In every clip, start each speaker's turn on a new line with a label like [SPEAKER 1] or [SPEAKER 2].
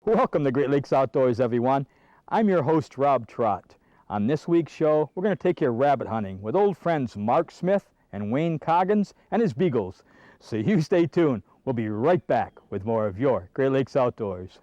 [SPEAKER 1] Welcome to Great Lakes Outdoors, everyone. I'm your host, Rob Trott. On this week's show, we're going to take you rabbit hunting with old friends Mark Smith and Wayne Coggins and his beagles. So you stay tuned. We'll be right back with more of your Great Lakes Outdoors.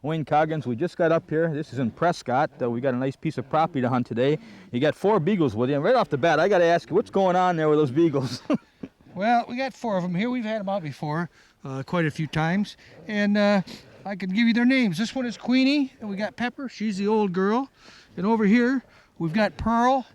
[SPEAKER 1] Wayne Coggins, we just got up here. This is in Prescott. We got a nice piece of property to hunt today. You got 4 beagles with you. And right off the bat, I got to ask you, what's going on there with those beagles?
[SPEAKER 2] Well, we got 4 of them here. We've had them out before, quite a few times. And I can give you their names. This one is Queenie, and we got Pepper. She's the old girl. And over here, we've got Pearl.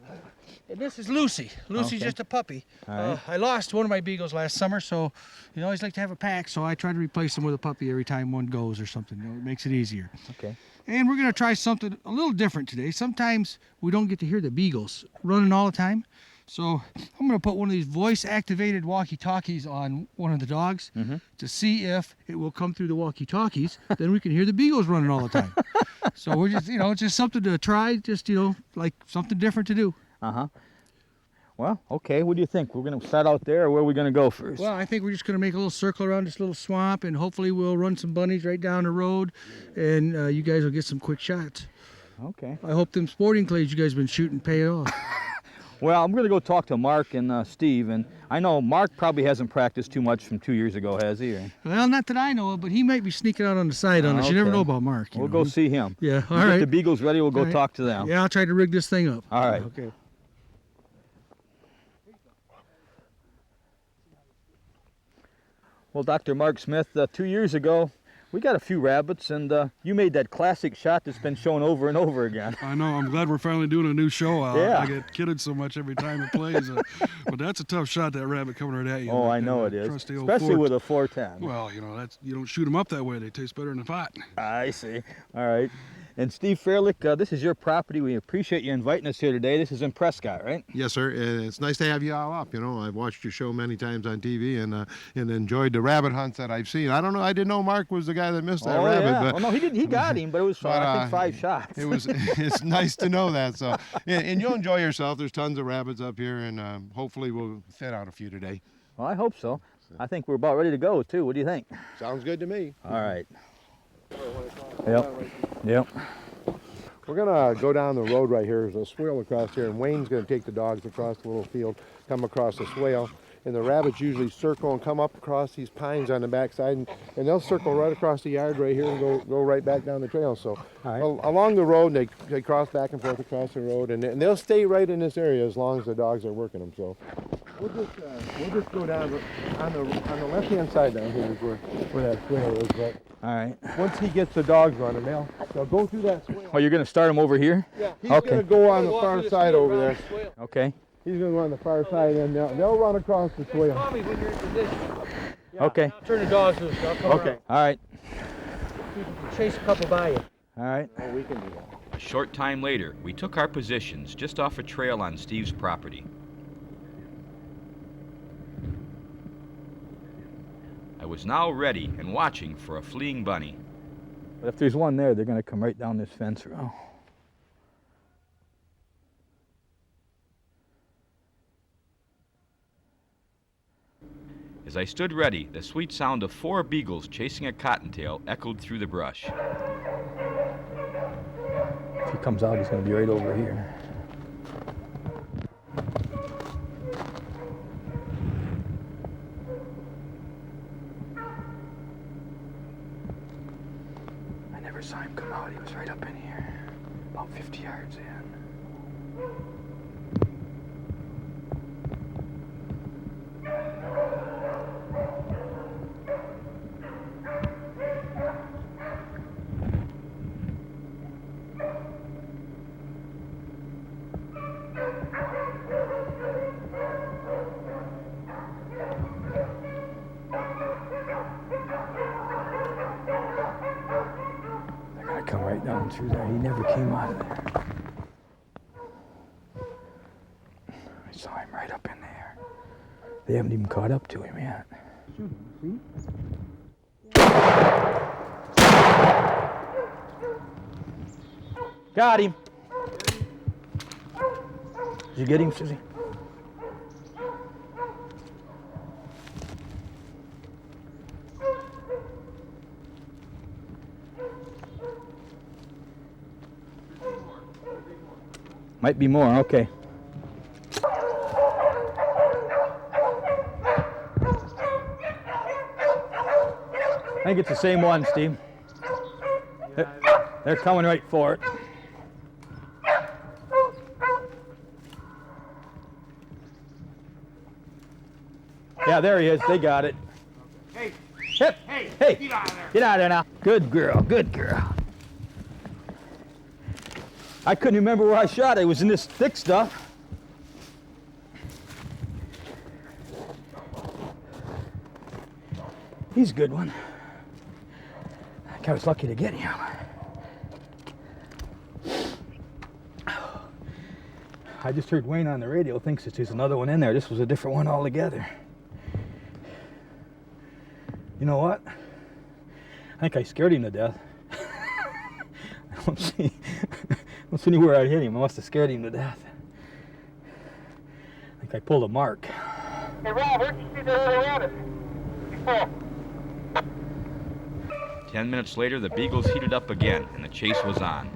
[SPEAKER 2] And this is Lucy. Lucy's just a puppy.
[SPEAKER 1] Right.
[SPEAKER 2] I lost one of my beagles last summer, so you always like to have a pack, so I try to replace them with a puppy every time one goes or something. You know, it makes it easier.
[SPEAKER 1] Okay.
[SPEAKER 2] And we're going to try something a little different today. Sometimes we don't get to hear the beagles running all the time. So I'm going to put one of these voice-activated walkie-talkies on one of the dogs to see if it will come through the walkie-talkies. Then we can hear the beagles running all the time. So we're just, it's just something to try, just, like something different to do.
[SPEAKER 1] Uh-huh. Well, okay, what do you think? We're going to start out there, or where are we going to go first?
[SPEAKER 2] Well, I think we're just going to make a little circle around this little swamp, and hopefully we'll run some bunnies right down the road, and you guys will get some quick shots.
[SPEAKER 1] Okay.
[SPEAKER 2] I hope them sporting clays you guys have been shooting pay off.
[SPEAKER 1] Well, I'm going to go talk to Mark and Steve, and I know Mark probably hasn't practiced too much from 2 years ago, has he? Or?
[SPEAKER 2] Well, not that I know of, but he might be sneaking out on the side on us. You never know about Mark.
[SPEAKER 1] We'll go see him.
[SPEAKER 2] Yeah, all
[SPEAKER 1] Get
[SPEAKER 2] right.
[SPEAKER 1] the beagles ready, we'll go talk to them.
[SPEAKER 2] Yeah, I'll try to rig this thing up.
[SPEAKER 1] All right.
[SPEAKER 2] Okay.
[SPEAKER 1] Well, Dr. Mark Smith, 2 years ago, we got a few rabbits, and you made that classic shot that's been shown over and over again.
[SPEAKER 3] I know. I'm glad we're finally doing a new show.
[SPEAKER 1] Yeah.
[SPEAKER 3] I get kidded so much every time it plays. But that's a tough shot, that rabbit coming right at you.
[SPEAKER 1] Oh, I know it is. Especially with a 410.
[SPEAKER 3] Well, you don't shoot them up that way. They taste better in the pot.
[SPEAKER 1] I see. All right. And Steve Fraylick, this is your property. We appreciate you inviting us here today. This is in Prescott, right?
[SPEAKER 4] Yes, sir. It's nice to have you all up. I've watched your show many times on TV and enjoyed the rabbit hunts that I've seen. I don't know. I didn't know Mark was the guy that missed that rabbit.
[SPEAKER 1] Yeah.
[SPEAKER 4] But,
[SPEAKER 1] well, no, he didn't. He got him, but it was I think 5 shots.
[SPEAKER 4] It's nice to know that. So, and you'll enjoy yourself. There's tons of rabbits up here, and hopefully we'll fit out a few today.
[SPEAKER 1] Well, I hope so. I think we're about ready to go too. What do you think?
[SPEAKER 4] Sounds good to me.
[SPEAKER 1] All right. Yep.
[SPEAKER 4] We're going to go down the road right here. There's a swale across here, and Wayne's going to take the dogs across the little field, come across the swale, and the rabbits usually circle and come up across these pines on the backside, and they'll circle right across the yard right here and go right back down the trail. So along the road, they cross back and forth across the road, and they'll stay right in this area as long as the dogs are working them. So we'll just go down on the left-hand side down here is where that swale is. But
[SPEAKER 1] all right.
[SPEAKER 4] once he gets the dogs running, they'll go through that swale.
[SPEAKER 1] Oh, you're going to start them over here?
[SPEAKER 4] Yeah, he's going to go on the far side over there.
[SPEAKER 1] Okay.
[SPEAKER 4] He's going to go on the far side, and they'll run across the swale.
[SPEAKER 2] Call me when you're in position. Yeah,
[SPEAKER 1] okay.
[SPEAKER 2] I'll turn the dogs loose. I'll come
[SPEAKER 1] Okay.
[SPEAKER 2] around.
[SPEAKER 1] All right.
[SPEAKER 2] You can chase a couple by you.
[SPEAKER 1] All right.
[SPEAKER 4] Oh, we can do that.
[SPEAKER 5] A short time later, we took our positions just off a trail on Steve's property. I was now ready and watching for a fleeing bunny.
[SPEAKER 1] But if there's one there, they're going to come right down this fence row.
[SPEAKER 5] As I stood ready, the sweet sound of 4 beagles chasing a cottontail echoed through the brush.
[SPEAKER 1] If he comes out, he's going to be right over here. I never saw him come out. He was was right up in here, about 50 yards in. Come right down through there. He never came out of there. I saw him right up in there. They haven't even caught up to him yet.
[SPEAKER 2] Shoot him, see?
[SPEAKER 1] Got him. Did you get him, Susie? Might be more, okay. I think it's the same one, Steve. They're coming right for it. Yeah, there he is. They got it.
[SPEAKER 2] Hey,
[SPEAKER 1] Hip.
[SPEAKER 2] hey,
[SPEAKER 1] Hey,
[SPEAKER 2] get out of there.
[SPEAKER 1] get out of there now. Good girl, good girl. I couldn't remember where I shot. It was in this thick stuff. He's a good one. I was lucky to get him. I just heard Wayne on the radio thinks that there's another one in there. This was a different one altogether. You know what? I think I scared him to death. I don't see anywhere I hit him. I must have scared him to death. I think I pulled a mark.
[SPEAKER 2] Hey, Rob, where'd you see the other rabbit? Before.
[SPEAKER 5] 10 minutes later, the beagles heated up again, and the chase was on.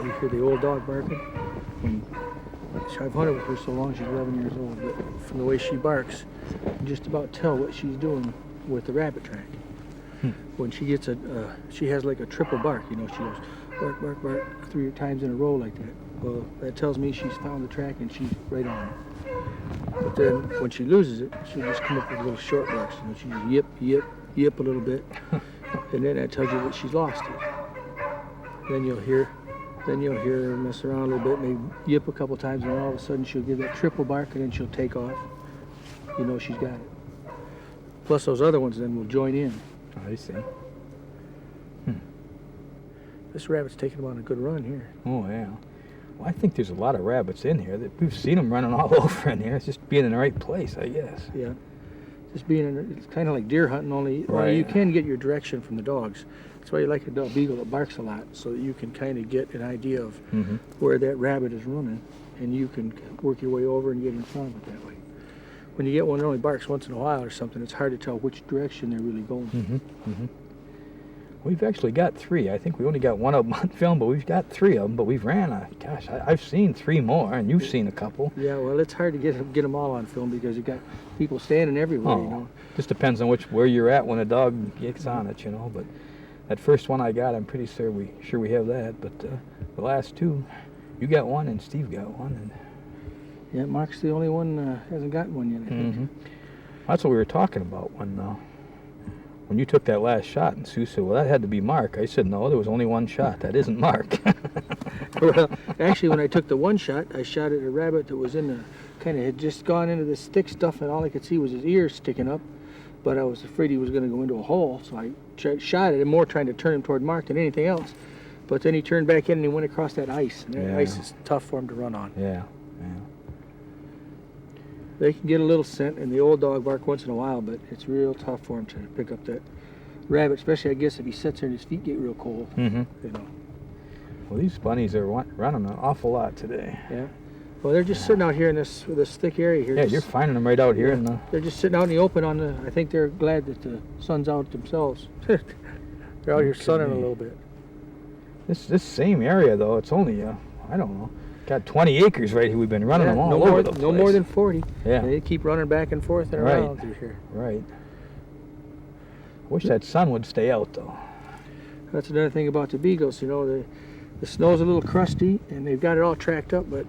[SPEAKER 6] You hear the old dog barking. I've hunted with her so long, she's 11 years old, but from the way she barks, you can just about tell what she's doing with the rabbit track. When she gets she has like a triple bark, you know, she goes bark, bark, bark 3 times in a row like that. Well, that tells me she's found the track and she's right on it. But then when she loses it, she'll just come up with little short barks. You know, she just yip, yip, yip a little bit, and then that tells you that she's lost it. Then you'll hear her mess around a little bit, maybe yip a couple times, and then all of a sudden she'll give that triple bark, and then she'll take off. You know she's got it. Plus those other ones then will join in.
[SPEAKER 1] I see.
[SPEAKER 6] This rabbit's taking them on a good run here.
[SPEAKER 1] Oh, yeah. Well, I think there's a lot of rabbits in here. We've seen them running all over in here. It's just being in the right place, I guess.
[SPEAKER 6] Yeah. Just being in, it's kind of like deer hunting, only
[SPEAKER 1] Right.
[SPEAKER 6] you can get your direction from the dogs. That's why you like a dog beagle that barks a lot, so that you can kind of get an idea of where that rabbit is running, and you can work your way over and get in front of it that way. When you get one that only barks once in a while or something, it's hard to tell which direction they're really going.
[SPEAKER 1] We've actually got 3. I think we only got one of them on film, but we've got 3 of them. But we've ran I've seen 3 more, and you've seen a couple.
[SPEAKER 6] Yeah, well, it's hard to get them all on film because you got people standing everywhere, you know.
[SPEAKER 1] Just depends on where you're at when a dog gets on it, you know. But that first one I got, I'm pretty sure we have that. But the last 2, you got one and Steve got one. And
[SPEAKER 6] Yeah, Mark's the only one hasn't gotten one yet, I think.
[SPEAKER 1] that's what we were talking about when you took that last shot, and Sue said, well, that had to be Mark. I said, no, there was only one shot. That isn't Mark.
[SPEAKER 6] Well, actually, when I took the one shot, I shot at a rabbit that was had just gone into this thick stuff, and all I could see was his ears sticking up. But I was afraid he was going to go into a hole, so I shot at him more trying to turn him toward Mark than anything else. But then he turned back in and he went across that ice, and that ice is tough for him to run on.
[SPEAKER 1] Yeah.
[SPEAKER 6] They can get a little scent, and the old dog bark once in a while, but it's real tough for him to pick up that rabbit, especially, I guess, if he sits there and his feet get real cold. You know.
[SPEAKER 1] Well, these bunnies are running an awful lot today.
[SPEAKER 6] Yeah. Well, they're just sitting out here in this thick area here.
[SPEAKER 1] Yeah, you're finding them right out here in the...
[SPEAKER 6] They're just sitting out in the open on the. I think they're glad that the sun's out themselves. They're out here sunning a little bit.
[SPEAKER 1] This same area though, it's only I don't know, got 20 acres right here. We've been running them all over the place.
[SPEAKER 6] No more than 40.
[SPEAKER 1] Yeah.
[SPEAKER 6] They keep running back and forth and around through here.
[SPEAKER 1] Right. Wish that sun would stay out though.
[SPEAKER 6] That's another thing about the beagles. You know, the snow's a little crusty, and they've got it all tracked up. But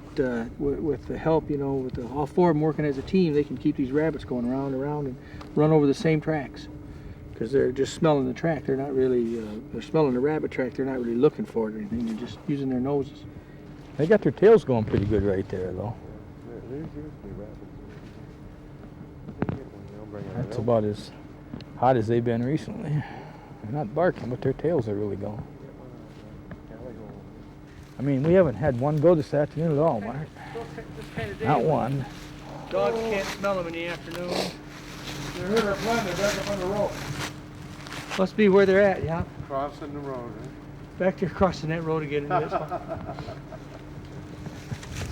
[SPEAKER 6] with the help, you know, with all four of them working as a team, they can keep these rabbits going around and around and run over the same tracks. Because they're just smelling the track. They're not really, they're smelling the rabbit track. They're not really looking for it or anything. They're just using their noses.
[SPEAKER 1] They got their tails going pretty good right there though. That's about as hot as they've been recently. They're not barking, but their tails are really going. I mean, we haven't had one go this afternoon at all, Mark. Not one.
[SPEAKER 6] Dogs can't smell them in the afternoon.
[SPEAKER 3] They're here, they're playing, they're back up on the rope.
[SPEAKER 6] Must be where they're at, yeah.
[SPEAKER 3] Crossing the road,
[SPEAKER 6] Back there crossing that road again.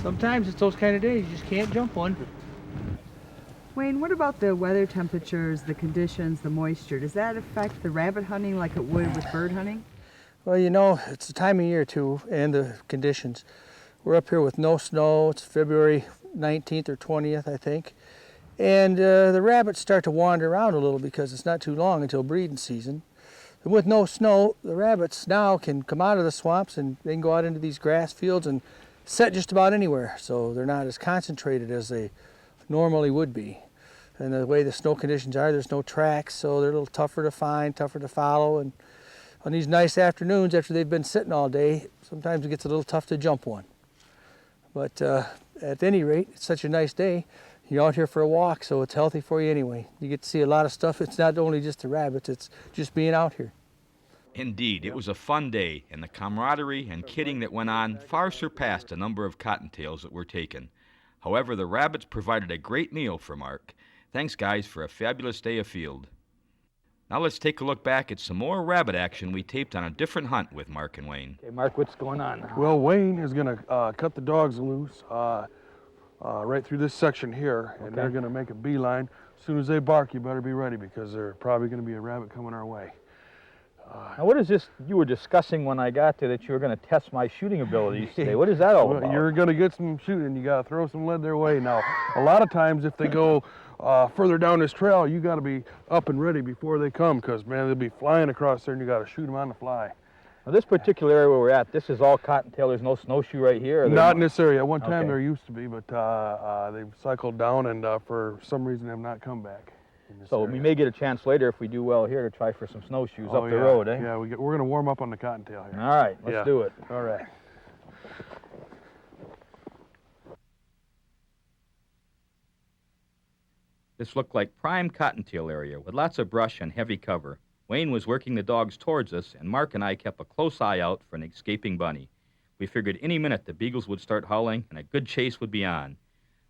[SPEAKER 6] Sometimes it's those kind of days, you just can't jump one.
[SPEAKER 7] Wayne, what about the weather temperatures, the conditions, the moisture? Does that affect the rabbit hunting like it would with bird hunting?
[SPEAKER 6] Well, you know, it's the time of year too, and the conditions. We're up here with no snow. It's February 19th or 20th, I think. And the rabbits start to wander around a little because it's not too long until breeding season. And with no snow, the rabbits now can come out of the swamps and they can go out into these grass fields and set just about anywhere. So they're not as concentrated as they normally would be. And the way the snow conditions are, there's no tracks, so they're a little tougher to find, tougher to follow. And on these nice afternoons after they've been sitting all day, sometimes it gets a little tough to jump one. But at any rate, it's such a nice day. You're out here for a walk, so it's healthy for you anyway. You get to see a lot of stuff. It's not only just the rabbits, it's just being out here.
[SPEAKER 5] Indeed, it was a fun day, and the camaraderie and kidding that went on far surpassed the number of cottontails that were taken. However, the rabbits provided a great meal for Mark. Thanks, guys, for a fabulous day afield. Now let's take a look back at some more rabbit action we taped on a different hunt with Mark and Wayne.
[SPEAKER 1] Okay, Mark, what's going on?
[SPEAKER 3] Well, Wayne is going to cut the dogs loose right through this section here, and they're going to make a beeline. As soon as they bark, you better be ready because there's probably going to be a rabbit coming our way.
[SPEAKER 1] Now, what is this you were discussing when I got there that you were going to test my shooting abilities today? What is that all about?
[SPEAKER 3] You're going to get some shooting. You got to throw some lead their way. Now, a lot of times if they go further down this trail, you got to be up and ready before they come because, man, they'll be flying across there and you got to shoot them on the fly.
[SPEAKER 1] Now, this particular area where we're at, this is all cottontail. There's no snowshoe right here?
[SPEAKER 3] Not in this area. One time there used to be, but they've cycled down and for some reason have not come back.
[SPEAKER 1] So we may get a chance later if we do well here to try for some snowshoes up the road, eh?
[SPEAKER 3] Yeah, we're going to warm up on the cottontail here.
[SPEAKER 1] All right, let's do it.
[SPEAKER 3] All right.
[SPEAKER 5] This looked like prime cottontail area with lots of brush and heavy cover. Wayne was working the dogs towards us, and Mark and I kept a close eye out for an escaping bunny. We figured any minute the beagles would start howling and a good chase would be on.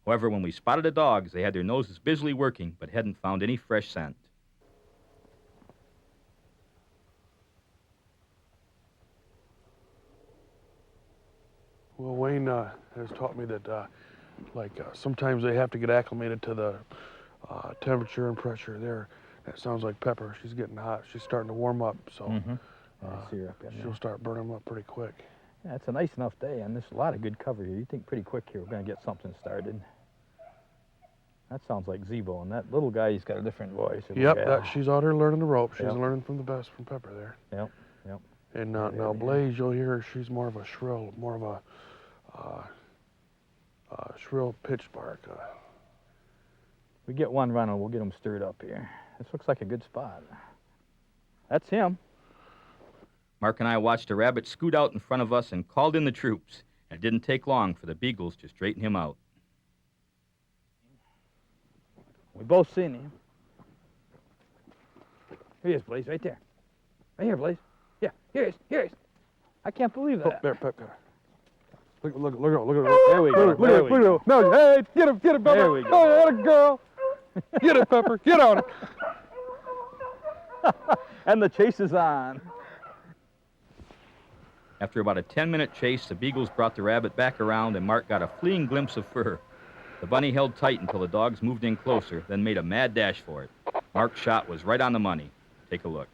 [SPEAKER 5] However, when we spotted the dogs, they had their noses busily working but hadn't found any fresh scent.
[SPEAKER 3] Well, Wayne has taught me that sometimes they have to get acclimated to the temperature and pressure there. That sounds like Pepper. She's getting hot. She's starting to warm up, so she'll start burning them up pretty quick.
[SPEAKER 1] Yeah, it's a nice enough day, and there's a lot of good cover here. You think pretty quick here we're going to get something started. That sounds like Zebo, and that little guy, he's got a different voice.
[SPEAKER 3] Yep, she's out here learning the rope. She's learning from the best from Pepper there.
[SPEAKER 1] Yep.
[SPEAKER 3] And now Blaze, you'll hear her, she's more of a shrill, shrill pitch bark.
[SPEAKER 1] We get one running, we'll get them stirred up here. This looks like a good spot. That's him.
[SPEAKER 5] Mark and I watched a rabbit scoot out in front of us and called in the troops. And it didn't take long for the beagles to straighten him out.
[SPEAKER 1] We both seen him. Here he is, Blaze, right there. Right here, Blaze. Yeah, here he is. I can't believe that.
[SPEAKER 3] Oh, there, Pepper. Look at it.
[SPEAKER 1] There we go.
[SPEAKER 3] Look at it. No, hey, get him, Pepper.
[SPEAKER 1] There we go.
[SPEAKER 3] Oh, that a girl. Get it, Pepper. Get on it.
[SPEAKER 1] And the chase is on.
[SPEAKER 5] After about a 10-minute chase, the beagles brought the rabbit back around and Mark got a fleeting glimpse of fur. The bunny held tight until the dogs moved in closer, then made a mad dash for it. Mark's shot was right on the money. Take a look.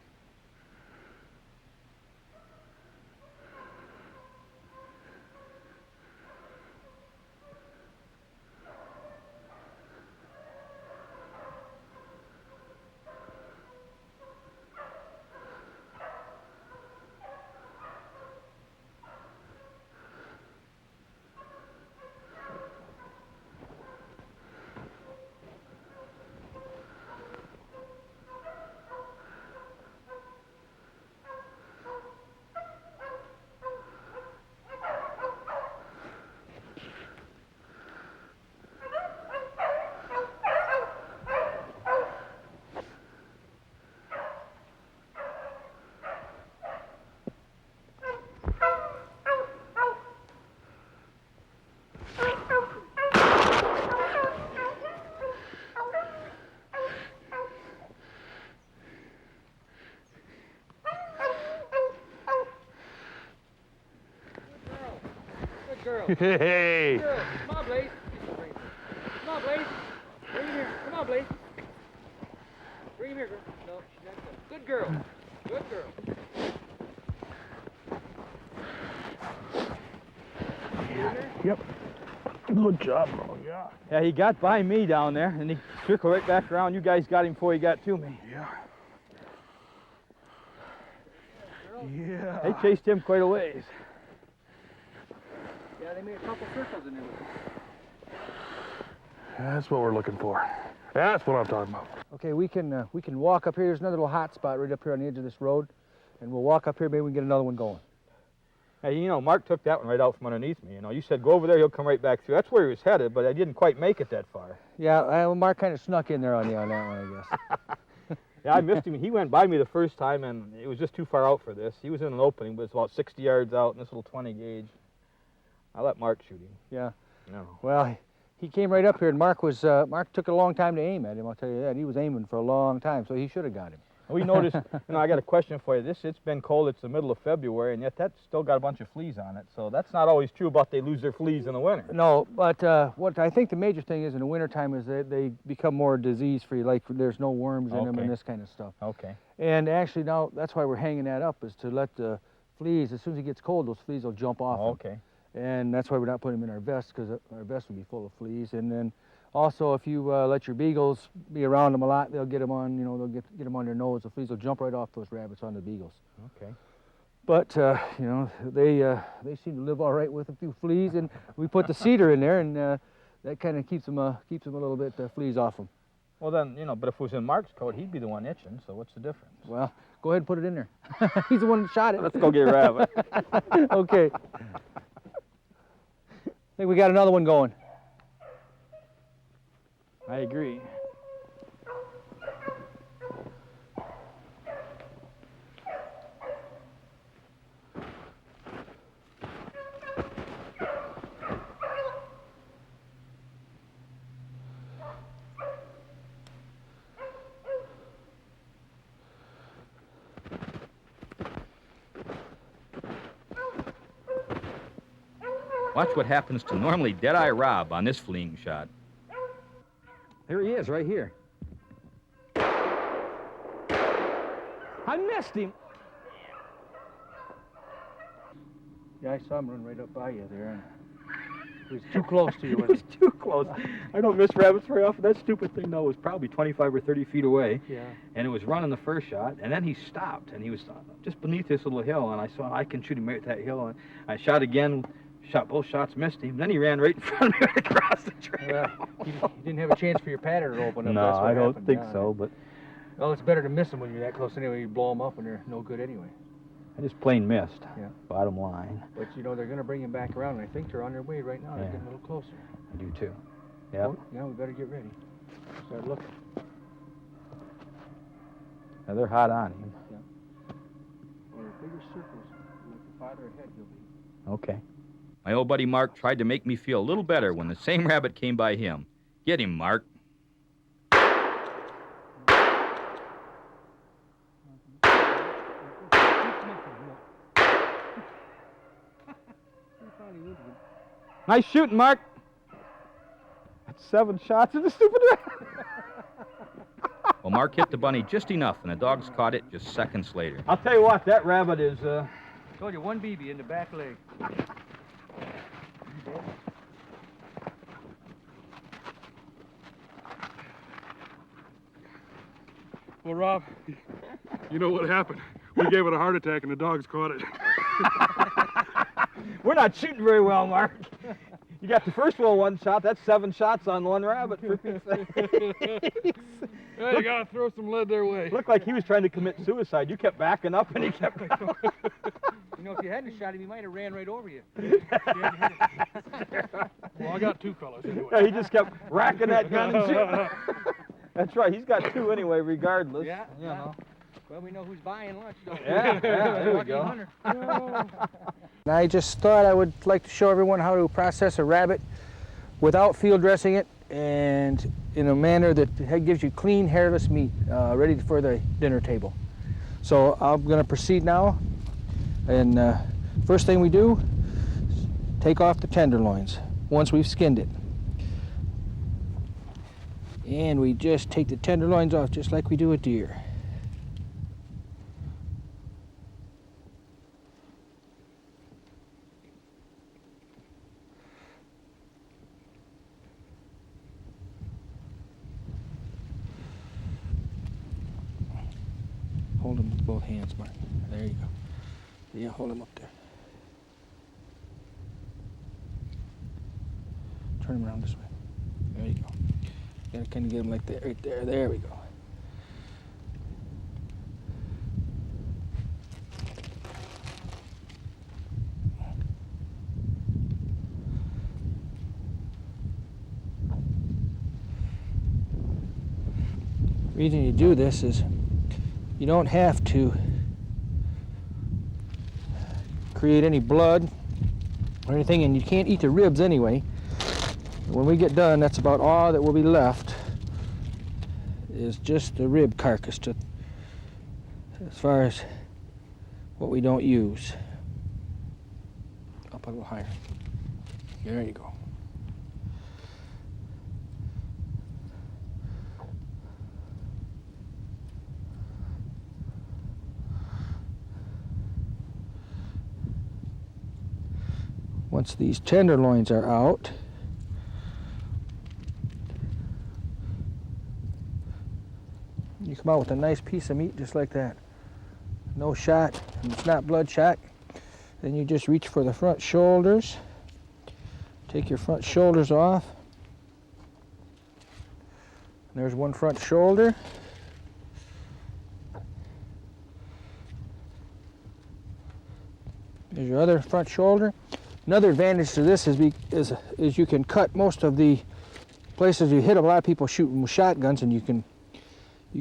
[SPEAKER 2] Girl.
[SPEAKER 3] Hey!
[SPEAKER 2] Girl. Come on, Blaze. Come on, Blaze. Bring him here. Come on, Blaze. Bring him here, girl. No, she's not good. Good girl. Good girl.
[SPEAKER 3] Yep. Good job, bro. Yeah.
[SPEAKER 1] Yeah, he got by me down there, and he circled right back around. You guys got him before he got to me.
[SPEAKER 3] Yeah. Yeah.
[SPEAKER 1] They chased him quite a ways.
[SPEAKER 2] Yeah, they made a couple circles in there with him.
[SPEAKER 3] That's what we're looking for. That's what I'm talking about.
[SPEAKER 6] Okay, we can walk up here. There's another little hot spot right up here on the edge of this road, and we'll walk up here. Maybe we can get another one going.
[SPEAKER 1] Hey, you know, Mark took that one right out from underneath me. You know, you said go over there, he'll come right back through. That's where he was headed, but I didn't quite make it that far.
[SPEAKER 6] Yeah, well, Mark kind of snuck in there on you on that one, I guess.
[SPEAKER 1] Yeah, I missed him. He went by me the first time, and it was just too far out for this. He was in an opening, but it's about 60 yards out in this little 20 gauge. I let Mark shoot him.
[SPEAKER 6] Yeah.
[SPEAKER 1] No.
[SPEAKER 6] Well, he came right up here, and Mark took a long time to aim at him. I'll tell you that. He was aiming for a long time, so he should have got him.
[SPEAKER 1] We noticed, you know, I got a question for you. It's been cold, it's the middle of February, and yet that's still got a bunch of fleas on it. So that's not always true about they lose their fleas in the winter.
[SPEAKER 6] No, but what I think the major thing is in the wintertime is that they become more disease-free, like there's no worms in them
[SPEAKER 1] Okay.
[SPEAKER 6] and this kind of stuff.
[SPEAKER 1] Okay.
[SPEAKER 6] And actually now, that's why we're hanging that up, is to let the fleas, as soon as it gets cold, those fleas will jump off him.
[SPEAKER 1] Okay.
[SPEAKER 6] And that's why we're not putting them in our vest, because our vest will be full of fleas. And then also, if you let your beagles be around them a lot, they'll get them on, you know, they'll get them on their nose. The fleas will jump right off those rabbits on the beagles.
[SPEAKER 1] Okay.
[SPEAKER 6] But you know, they seem to live all right with a few fleas, and we put the cedar in there, and that kind of keeps them a little bit fleas off them.
[SPEAKER 1] Well then, you know, but if it was in Mark's coat, he'd be the one itching. So what's the difference?
[SPEAKER 6] Well, go ahead and put it in there. He's the one that shot it.
[SPEAKER 1] Let's go get a rabbit.
[SPEAKER 6] Okay. I think we got another one going.
[SPEAKER 1] I agree.
[SPEAKER 5] Watch what happens to normally Deadeye Rob on this fleeing shot.
[SPEAKER 1] There he is, right here. I missed him.
[SPEAKER 6] Yeah, I saw him run right up by you there. And he was too close to you.
[SPEAKER 1] It was too close. I don't miss rabbits very often. That stupid thing, though, was probably 25 or 30 feet away.
[SPEAKER 6] Yeah.
[SPEAKER 1] And it was running the first shot, and then he stopped, and he was just beneath this little hill, and I saw I can shoot him right at that hill. And I shot again, shot both shots, missed him. Then he ran right in front of me right across the trail.
[SPEAKER 6] Well, you didn't have a chance for your pattern to open up.
[SPEAKER 1] No,
[SPEAKER 6] That's what
[SPEAKER 1] I don't
[SPEAKER 6] happened.
[SPEAKER 1] think
[SPEAKER 6] Yeah.
[SPEAKER 1] so, but
[SPEAKER 6] Well, it's better to miss them when you're that close anyway. You blow them up when they're no good anyway.
[SPEAKER 1] I just plain missed.
[SPEAKER 6] Yeah.
[SPEAKER 1] Bottom line.
[SPEAKER 6] But you know, they're going to bring him back around, and I think they're on their way right now. They're
[SPEAKER 1] Yeah.
[SPEAKER 6] getting a little closer.
[SPEAKER 1] I do too. Yeah.
[SPEAKER 6] Oh, yeah, we better get ready. Start looking.
[SPEAKER 1] Now they're hot on him.
[SPEAKER 6] Well, the bigger circles, like the farther ahead you'll be.
[SPEAKER 1] Okay.
[SPEAKER 5] My old buddy Mark tried to make me feel a little better when the same rabbit came by him. Get him, Mark.
[SPEAKER 1] Nice shooting, Mark. That's 7 shots in the stupid rabbit.
[SPEAKER 5] Well, Mark hit the bunny just enough, and the dogs caught it just seconds later.
[SPEAKER 1] I'll tell you what, that rabbit is,
[SPEAKER 6] Told you, 1 BB in the back leg.
[SPEAKER 3] Well, Rob, you know what happened? We gave it a heart attack and the dogs caught it.
[SPEAKER 1] we're not shooting very well, Mark. You got the first one 1 shot. That's 7 shots on 1 rabbit. For Pete's sake.
[SPEAKER 3] Yeah, you gotta throw some lead their way.
[SPEAKER 1] Looked like he was trying to commit suicide. You kept backing up and he kept going.
[SPEAKER 6] You know, if you hadn't shot him, he might have ran right over you.
[SPEAKER 3] Well, I got 2 fellas anyway.
[SPEAKER 1] Yeah, he just kept racking that gun and shooting. That's right. He's got 2 anyway, regardless.
[SPEAKER 6] Yeah,
[SPEAKER 1] You know.
[SPEAKER 6] Well, we know who's buying lunch, don't we?
[SPEAKER 1] Yeah, there we
[SPEAKER 6] Lucky
[SPEAKER 1] go.
[SPEAKER 6] hunter.
[SPEAKER 2] I just thought I would like to show everyone how to process a rabbit without field dressing it and in a manner that gives you clean, hairless meat ready for the dinner table. So I'm going to proceed now, and first thing we do is take off the tenderloins once we've skinned it. And we just take the tenderloins off just like we do a deer. Hold them with both hands, Mark. There you go. Yeah, hold them up there. Turn them around this way. There you go. You gotta kind of get them like that, right there. There we go. The reason you do this is you don't have to create any blood or anything, and you can't eat the ribs anyway. When we get done, that's about all that will be left, is just the rib carcass as far as what we don't use. Up a little higher. There you go. Once these tenderloins are out, you come out with a nice piece of meat just like that. No shot, and it's not bloodshot. Then you just reach for the front shoulders. Take your front shoulders off. There's one front shoulder. There's your other front shoulder. Another advantage to this is you can cut most of the places you hit. A lot of people shooting with shotguns, and you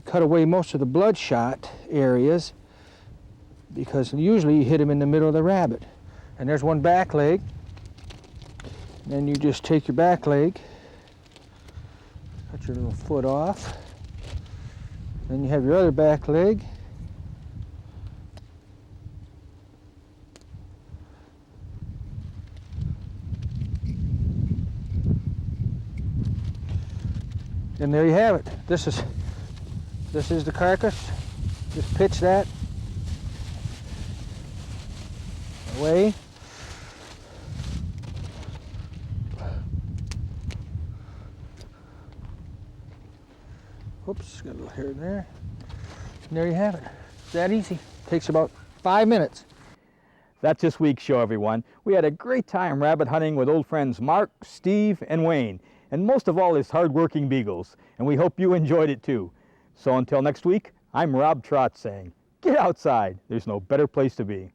[SPEAKER 2] cut away most of the bloodshot areas because usually you hit them in the middle of the rabbit. And there's one back leg. Then you just take your back leg, cut your little foot off. Then you have your other back leg. And there you have it. This is the carcass. Just pitch that away. Oops, got a little hair there. And there you have it. It's that easy. Takes about 5 minutes.
[SPEAKER 1] That's this week's show, everyone. We had a great time rabbit hunting with old friends Mark, Steve, and Wayne, and most of all his hard-working beagles, and we hope you enjoyed it too. So until next week, I'm Rob Trott saying, get outside. There's no better place to be.